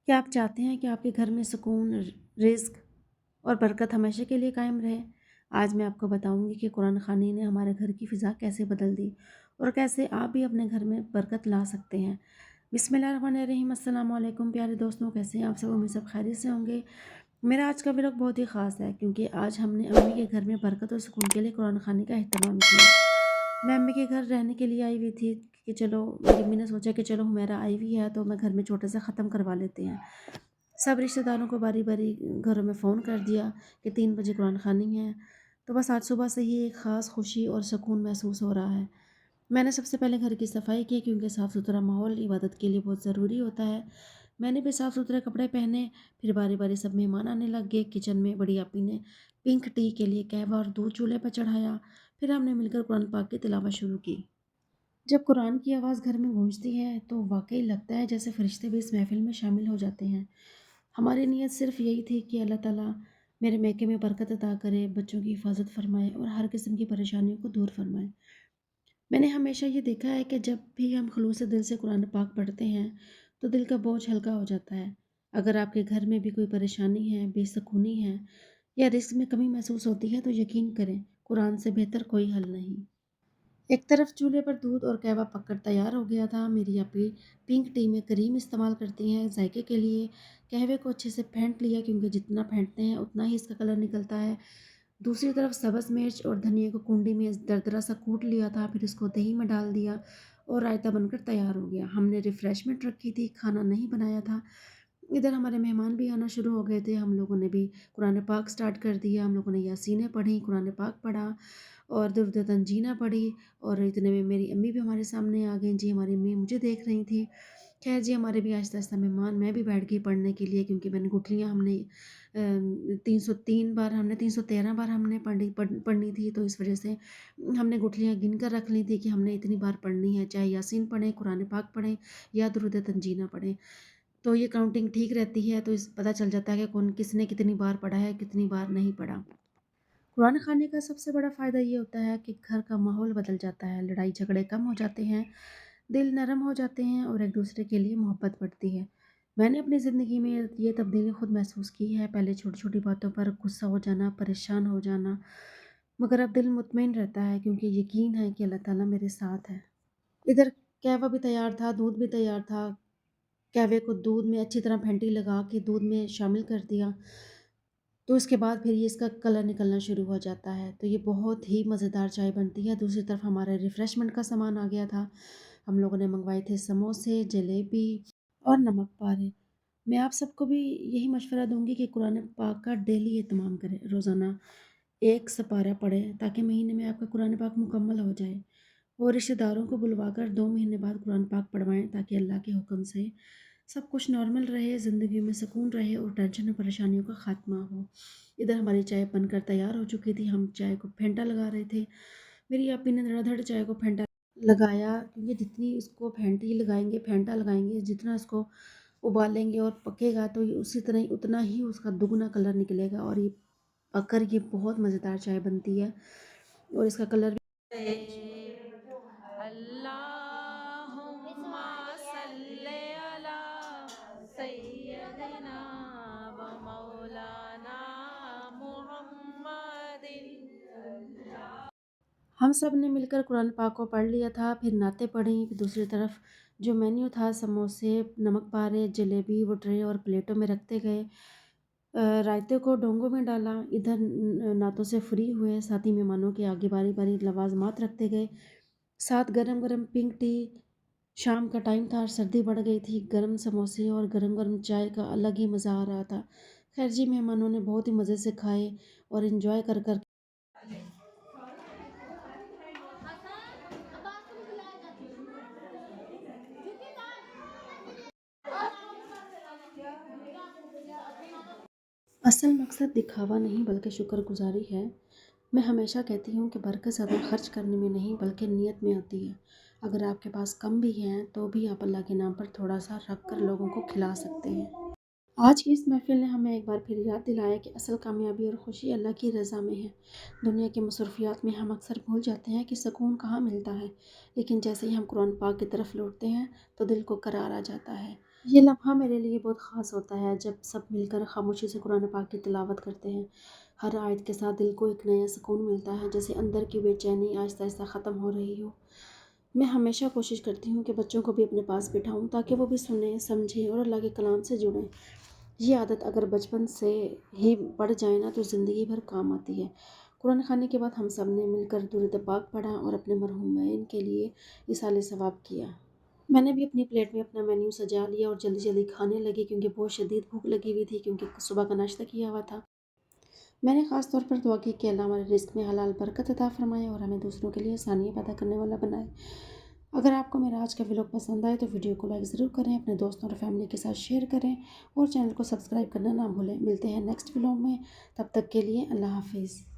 क्या आप चाहते हैं कि आपके घर में सुकून, रिज़्क और बरकत हमेशा के लिए कायम रहे? आज मैं आपको बताऊँगी कि कुरान ख़ानी ने हमारे घर की फ़िज़ा कैसे बदल दी और कैसे आप भी अपने घर में बरकत ला सकते हैं। बिस्मिल्लाहिर्रहमानिर्रहीम, अस्सलाम वालेकुम प्यारे दोस्तों, कैसे हैं आप सब? उम्मीद सब खैरियत से होंगे। मेरा आज का व्लॉग बहुत ही ख़ास है क्योंकि आज हमने अम्मी के घर में बरकत और सुकून के लिए कुरान ख़ानी का अहतमाम किया। मैं अम्मी के घर रहने के लिए आई हुई थी कि चलो, मेरी अम्मी ने सोचा कि चलो हुमैरा आई हुई है तो मैं घर में छोटा सा ख़त्म करवा लेते हैं। सब रिश्तेदारों को बारी बारी घरों में फ़ोन कर दिया कि 3 बजे कुरान ख़ानी है। तो बस आज सुबह से ही एक ख़ास खुशी और सुकून महसूस हो रहा है। मैंने सबसे पहले घर की सफाई की क्योंकि साफ़ सुथरा माहौल इबादत के लिए बहुत ज़रूरी होता है। मैंने भी साफ़ सुथरे कपड़े पहने, फिर बारी बारी सब मेहमान आने लग गए। किचन में बड़ी आपी ने पिंक टी के लिए कहवा और दूध चूल्हे पर चढ़ाया। फिर हमने मिलकर कुरान पाक की तिलावत शुरू की। जब कुरान की आवाज़ घर में गूंजती है तो वाकई लगता है जैसे फरिश्ते भी इस महफिल में शामिल हो जाते हैं। हमारी नीयत सिर्फ यही थी कि अल्लाह ताला मेरे मैके में बरकत अता करे, बच्चों की हिफाजत फरमाए और हर किस्म की परेशानियों को दूर फरमाए। मैंने हमेशा ये देखा है कि जब भी हम खुलूस दिल से कुरान पाक पढ़ते हैं तो दिल का बोझ हल्का हो जाता है। अगर आपके घर में भी कोई परेशानी है, बेसुकूनी है या रिस्क में कमी महसूस होती है तो यकीन करें, कुरान से बेहतर कोई हल नहीं। एक तरफ चूल्हे पर दूध और कहवा पककर तैयार हो गया था। मेरी अपी पिंक टी में क्रीम इस्तेमाल करती हैं जायके के लिए। कहवे को अच्छे से फेंट लिया क्योंकि जितना फेंटते हैं उतना ही इसका कलर निकलता है। दूसरी तरफ सब्ज़ मिर्च और धनिया को कुंडी में दरदरा सा कूट लिया था, फिर इसको दही में डाल दिया और रायता बनकर तैयार हो गया। हमने रिफ़्रेशमेंट रखी थी, खाना नहीं बनाया था। इधर हमारे मेहमान भी आना शुरू हो गए थे। हम लोगों ने भी कुरान पाक स्टार्ट कर दिया। हम लोगों ने यासीनें पढ़ी, कुरान पाक पढ़ा और दुर्द तंजीना पढ़ी। और इतने में मेरी अम्मी भी हमारे सामने आ गईं। जी, हमारी अम्मी मुझे देख रही थी। खैर जी, हमारे भी आहिस्ता-आहिस्ता मेहमान, मैं भी बैठ गई पढ़ने के लिए क्योंकि मैंने गुठलियाँ हमने 303 बार, हमने 313 बार हमने पढ़नी थी, तो इस वज़ह से हमने गुठलियाँ गिन कर रख ली थी कि हमने इतनी बार पढ़नी है, चाहे यासीन पढ़ें, कुरान पाक पढ़ें या दुरूद तंजीना पढ़ें। तो ये काउंटिंग ठीक रहती है, तो इस पता चल जाता है कि कौन किसने कितनी बार पढ़ा है, कितनी बार नहीं पढ़ा। कुरान खाने का सबसे बड़ा फ़ायदा ये होता है कि घर का माहौल बदल जाता है, लड़ाई झगड़े कम हो जाते हैं, दिल नरम हो जाते हैं और एक दूसरे के लिए मोहब्बत बढ़ती है। मैंने अपनी ज़िंदगी में ये तब्दीली खुद महसूस की है। पहले छोटी-छोटी बातों पर गुस्सा हो जाना, परेशान हो जाना, मगर अब दिल मुतमईन रहता है क्योंकि यकीन है कि अल्लाह ताला मेरे साथ है। इधर कहवा भी तैयार था, दूध भी तैयार था। कहवे को दूध में अच्छी तरह फेंटी लगा के दूध में शामिल कर दिया, तो उसके बाद फिर ये इसका कलर निकलना शुरू हो जाता है। तो ये बहुत ही मज़ेदार चाय बनती है। दूसरी तरफ हमारे रिफ़्रेशमेंट का सामान आ गया था। हम लोगों ने मंगवाए थे समोसे, जलेबी और नमक पारे। मैं आप सबको भी यही मशवरा दूँगी कि कुरान पाक का डेली एहतमाम करें। रोज़ाना 1 सपारा पढ़ें ताकि महीने में आपका कुरान पाक मुकम्मल हो जाए। और रिश्तेदारों को बुलवाकर 2 महीने बाद कुरान पाक पढ़वाएँ ताकि अल्लाह के हुक्म से सब कुछ नॉर्मल रहे, ज़िंदगी में सुकून रहे और टेंशन और परेशानियों का ख़ात्मा हो। इधर हमारी चाय बनकर तैयार हो चुकी थी, हम चाय को फेंटा लगा रहे थे। मेरी आपी ने धड़ाधड़ चाय को फेंटा लगाया क्योंकि जितनी इसको फेंटी लगाएँगे, फेंटा लगाएँगे, जितना इसको उबालेंगे और पकेगा तो ये उसी तरह ही उतना ही उसका दुगना कलर निकलेगा और ये पककर ये बहुत मज़ेदार चाय बनती है और इसका कलर भी अल्लाहुम्मा सल्ले अला सय्यदिना व मौलाना मुहम्मदिन। हम सब ने मिलकर कुरान पाक को पढ़ लिया था, फिर नाते पढ़ी। फिर दूसरी तरफ जो मेन्यू था, समोसे, नमक पारे, जलेबी, वो ट्रे और प्लेटों में रखते गए। रायते को डोंगों में डाला। इधर नातों से फ्री हुए, साथी मेहमानों के आगे बारी बारी लवाजमात रखते गए। साथ गरम गरम पिंक टी। शाम का टाइम था और सर्दी बढ़ गई थी। गरम समोसे और गरम गरम चाय का अलग ही मज़ा आ रहा था। खैर जी, मेहमानों ने बहुत ही मज़े से खाए और इन्जॉय कर कर असल मकसद दिखावा नहीं बल्कि शुक्रगुजारी है। मैं हमेशा कहती हूँ कि बरकत ज़्यादा खर्च करने में नहीं बल्कि नीयत में होती है। अगर आपके पास कम भी हैं तो भी आप अल्लाह के नाम पर थोड़ा सा रख कर लोगों को खिला सकते हैं। आज की इस महफिल ने हमें एक बार फिर याद दिलाया कि असल कामयाबी और खुशी अल्लाह की रज़ा में है। दुनिया की मसरूफियात में हम अक्सर भूल जाते हैं कि सुकून कहाँ मिलता है, लेकिन जैसे ही हम कुरान पाक की तरफ लौटते हैं तो दिल को करार आ जाता है। یہ لمحہ میرے لیے بہت خاص ہوتا ہے جب سب مل کر خاموشی سے قرآن پاک کی تلاوت کرتے ہیں۔ ہر آیت کے ساتھ دل کو ایک نیا سکون ملتا ہے، جیسے اندر کی بے چینی آہستہ آہستہ ختم ہو رہی ہو۔ میں ہمیشہ کوشش کرتی ہوں کہ بچوں کو بھی اپنے پاس بٹھاؤں تاکہ وہ بھی سنیں، سمجھیں اور اللہ کے کلام سے جڑیں۔ یہ عادت اگر بچپن سے ہی پڑ جائے نا تو زندگی بھر کام آتی ہے۔ قرآن خوانی کے بعد ہم سب نے مل کر درود پاک پڑھا اور اپنے مرحومین کے لیے اِیصال ثواب کیا۔ میں نے بھی اپنی پلیٹ میں اپنا مینیو سجا لیا اور جلدی جلدی کھانے لگی کیونکہ بہت شدید بھوک لگی ہوئی تھی، کیونکہ صبح کا ناشتہ کیا ہوا تھا۔ میں نے خاص طور پر دعا کی کہ اللہ ہمارے رزق میں حلال برکت عطا فرمائے اور ہمیں دوسروں کے لیے آسانیاں پیدا کرنے والا بنائے۔ اگر آپ کو میرا آج کا ولاگ پسند آئے تو ویڈیو کو لائک ضرور کریں، اپنے دوستوں اور فیملی کے ساتھ شیئر کریں اور چینل کو سبسکرائب کرنا نہ بھولیں۔ ملتے ہیں نیکسٹ ولاگ میں، تب تک کے لیے اللہ حافظ۔